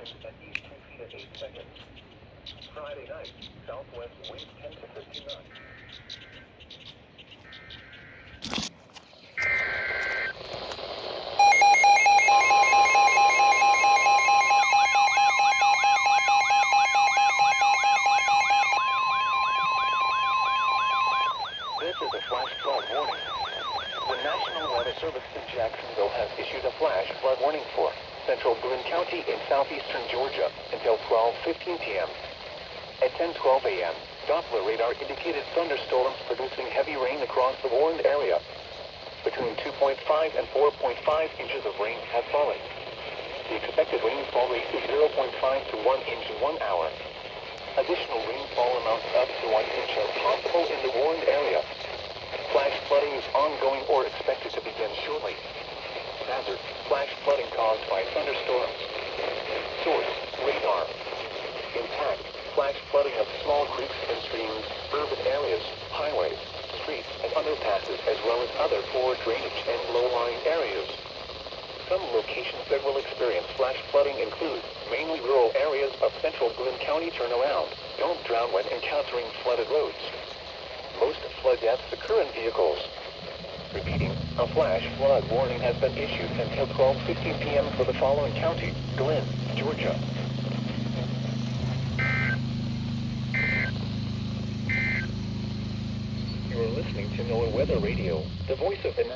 at east 2 feet and 8 seconds. Friday night, southwest wind 10 to 15 knots. This is a flash flood warning. The National Weather Service in Jacksonville has issued a flash flood warning for central Boone County in southeastern Georgia until 12:15 p.m. At 10:12 a.m., Doppler radar indicated thunderstorms producing heavy rain across the warned area. Between 2.5 and 4.5 inches of rain have fallen. The expected rainfall rate is 0.5 to 1 inch in 1 hour. Additional rainfall amounts up to 1 inch are possible in the warned area. Flash flooding is ongoing or expected to begin shortly. Hazard: flash flooding caused by thunderstorms. Source: radar. Impact: flash flooding of small creeks and streams, urban areas, highways, streets, and underpasses, as well as other poor drainage and low-lying areas. Some locations that will experience flash flooding include mainly rural areas of central Boone County. Turn around. Don't drown when encountering flooded roads. Most flood deaths occur in vehicles. Repeating, a flash flood warning has been issued until 12:15 p.m. for the following county: Glenn, Georgia. You are listening to NOAA Weather Radio, the voice of the